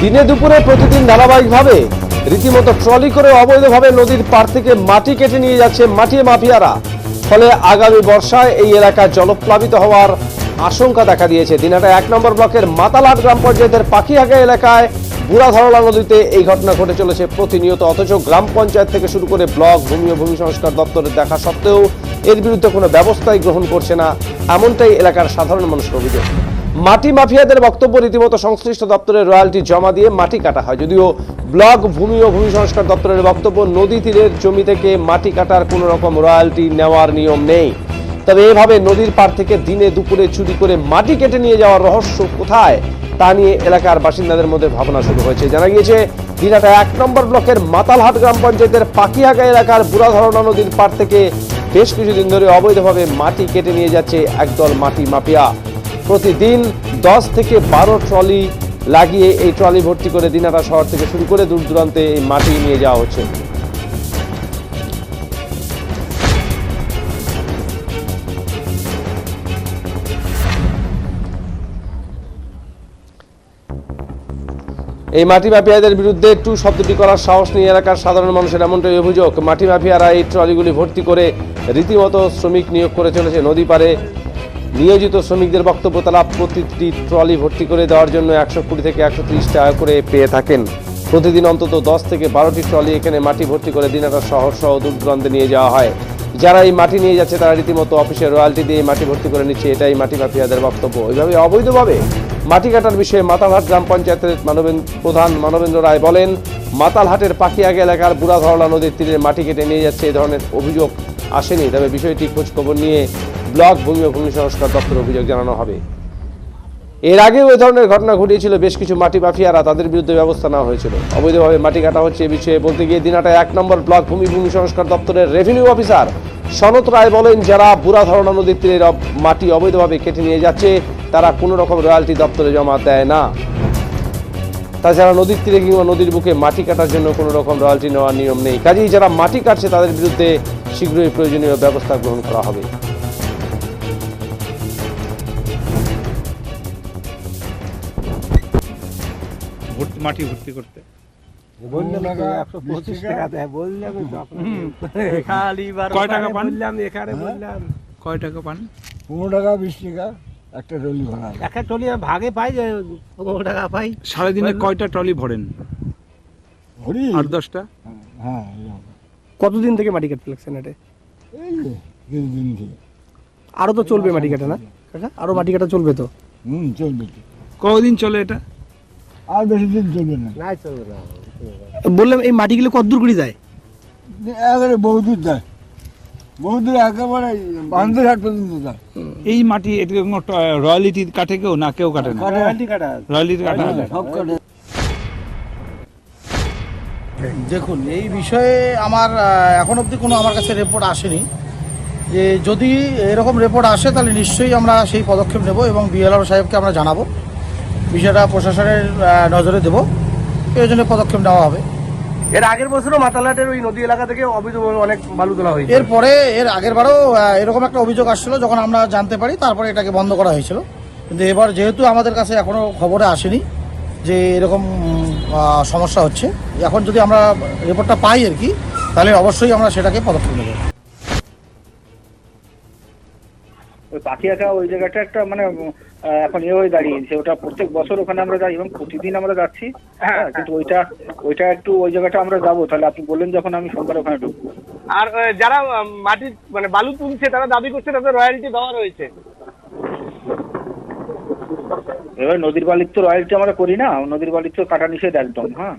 দিনে দুপুরে প্রতিদিন ধারাবাহিকভাবে রীতিমতো ট্রলি করে অবৈধভাবে নদীর পার থেকে মাটি কেটে নিয়ে যাচ্ছে মাটি মাফিয়ারা। ফলে আগামী বর্ষায় এই এলাকা জলপ্লাবিত হওয়ার আশঙ্কা দেখা দিয়েছে। দিনহাটা 1 নম্বর ব্লকের মাতালহাট গ্রাম পঞ্চায়েতের পাখিহাগা এলাকায় বুড়াধরলা নদীতে এই ঘটনা ঘটে চলেছে প্রতিনিয়ত। অথচ গ্রাম পঞ্চায়েত থেকে শুরু করে ব্লক, ভূমি ও ভূমি সংস্কার দপ্তরের দেখা সত্ত্বেও এর বিরুদ্ধে কোনো ব্যবস্থাই গ্রহণ করছে না, এমনটাই এলাকার সাধারণ মানুষের অভিযোগ। মাটি মাফিয়াদের বক্তব্য, রীতিমতো সংশ্লিষ্ট দপ্তরের রয়্যালটি জমা দিয়ে মাটি কাটা হয়। যদিও ব্লক, ভূমি ও ভূমি সংস্কার দপ্তরের বক্তব্য, নদী তীরের জমি থেকে মাটি কাটার কোনো রকম রয়্যালটি নেওয়ার নিয়ম নেই। তবে এভাবে নদীর পার থেকে দিনে দুপুরে চুরি করে মাটি কেটে নিয়ে যাওয়ার রহস্য কোথায়, তা নিয়ে এলাকার বাসিন্দাদের মধ্যে ভাবনা শুরু হয়েছে। জানা গিয়েছে, দিনহাটা 1 নম্বর ব্লকের মাতালহাট গ্রাম পঞ্চায়েতের পাখিহাগা এলাকার বুড়াধরলা নদীর পার থেকে বেশ কিছুদিন ধরে অবৈধভাবে মাটি কেটে নিয়ে যাচ্ছে একদল মাটি মাফিয়া। প্রতিদিন 10 থেকে 12 ট্রলি লাগিয়ে এই ট্রলি ভর্তি করে দিনহাটা শহর থেকে শুরু করে দূর দূরান্তে এই মাটি নিয়ে যাওয়া হচ্ছে। এই মাটি মাফিয়াদের বিরুদ্ধে একটু শব্দটি করার সাহস নেই এলাকার সাধারণ মানুষের, এমনটাই অভিযোগ। মাটি মাফিয়ারা এই ট্রলিগুলি ভর্তি করে রীতিমতো শ্রমিক নিয়োগ করে চলেছে। নদী পারে নিয়োজিত শ্রমিকদের বক্তব্য, তারা প্রতিটি ট্রলি ভর্তি করে দেওয়ার জন্য 120 থেকে 130 টাকা করে পেয়ে থাকেন। প্রতিদিন অন্তত 10 থেকে 12টি ট্রলি এখানে মাটি ভর্তি করে দিনহাটা শহর সহ দূর দূরান্তে নিয়ে যাওয়া হয়। যারা এই মাটি নিয়ে যাচ্ছে তারা রীতিমতো অফিসের রয়্যালটি দিয়ে মাটি ভর্তি করে নিচ্ছে, এটাই মাটি মাফিয়াদের বক্তব্য। এইভাবে অবৈধভাবে মাটি কাটার বিষয়ে মাতালহাট গ্রাম পঞ্চায়েতের প্রধান মানবেন্দ্র রায় বলেন, মাতালহাটের পাখিহাগা এলাকার বুড়াধরলা নদীর তীরে মাটি কেটে নিয়ে যাচ্ছে এই ধরনের অভিযোগ আসেনি। তবে বিষয়টি খোঁজ খবর নিয়ে ব্লক, ভূমি ও ভূমি সংস্কার দপ্তর অভিযোগ জানানো হবে। এর আগেও এই ধরনের ঘটনা ঘটিয়েছিল বেশ কিছু মাটি মাফিয়ারা, তাদের বিরুদ্ধে ব্যবস্থা নেওয়া হয়েছিল। অবৈধভাবে মাটি কাটা হচ্ছে এ বিষয়ে বলতে গিয়ে দিনহাটা 1 নম্বর ব্লক ভূমি সংস্কার দপ্তরের রেভিনিউ অফিসার সনত রায় বলেন, যারা বুড়াধরলা নদীর তীরের মাটি অবৈধভাবে কেটে নিয়ে যাচ্ছে তারা কোনো রকম রয়্যালটি দপ্তরে জমা দেয় না। তাছাড়া নদীর তীরে কিংবা নদীর বুকে মাটি কাটার জন্য কোনো রকম রয়্যালটি নেওয়ার নিয়ম নেই। কাজেই যারা মাটি কাটছে তাদের বিরুদ্ধে শীঘ্রই প্রয়োজনীয় ব্যবস্থা গ্রহণ করা হবে। মাটি ভর্তি করতে কয় টাকা পান? কয় টাকা পান? 15 টাকা 20 টাকা একটা ট্রলি ভরা। একটা ট্রলি ভাগে পাই, 15 টাকা পাই। সারাদিনে কয়টা ট্রলি ভরেন? ভরি 8-10টা। হ্যাঁ, কতদিন থেকে মাটি কাটতে লাগছেন এটা? এই যে কিছুদিন থেকে। আরো তো চলবে মাটি কাটা, না কাকা? আরো মাটি কাটা চলবে তো? চলবে তো। কতদিন চলে এটা? আর বেশি দিন চলবে না। বললাম এই মাটিগুলো কত দূর করে যায়? একেবারে বহুদূর যায়, বহুদূর, একেবারে বান্দরহাট পর্যন্ত যায়। এই মাটি এটা রয়্যালিটি কাটে কেউ না কেউ কাটে না? রয়্যালিটি কাটা হয়। সব কাটে। দেখুন, এই বিষয়ে আমার এখন অবধি কোনো আমার কাছে রিপোর্ট আসেনি। যে যদি এরকম রিপোর্ট আসে তাহলে নিশ্চয়ই আমরা সেই পদক্ষেপ নেব এবং বিএলআর সাহেবকে আমরা জানাবো, বিষয়টা প্রশাসনের নজরে দেব, প্রয়োজনীয় পদক্ষেপ নেওয়া হবে। এর আগের বছরও মাতালহাটের ওই নদী এলাকা থেকে অবৈধভাবে অনেক বালু তোলা হয়েছে। এরপরে এর আগের বারও এরকম একটা অভিযোগ আসছিল, যখন আমরা জানতে পারি তারপরে এটাকে বন্ধ করা হয়েছিল। কিন্তু এবার যেহেতু আমাদের কাছে এখনও খবরে আসেনি যে এরকম সমস্যা হচ্ছে, এখন যদি আমরা রিপোর্টটা পাই আর কি, তাহলে অবশ্যই আমরা সেটাকে পদক্ষেপ নেব। ওই পাখিহাগা ওই জায়গাটা একটা মানে এখন হয়ে দাঁড়িয়েছে, ওটা প্রত্যেক বছর ওখানে আমরা যাই এবং প্রতিদিন আমরা যাচ্ছি। হ্যাঁ, কিন্তু ওইটা একটু ওই জায়গাটা আমরা যাবো, তাহলে আপনি বললেন যখন আমি সোমবার ওখানে ঢুকবো। আর যারা মাটির মানে বালু তুলছে তারা দাবি করছে তাদের রয়্যালটি দেওয়া রয়েছে। এবার নদীর বালির তো রয়্যালটি আমরা করি না, নদীর বালির তো কাটা নিষেধ একদম। হ্যাঁ,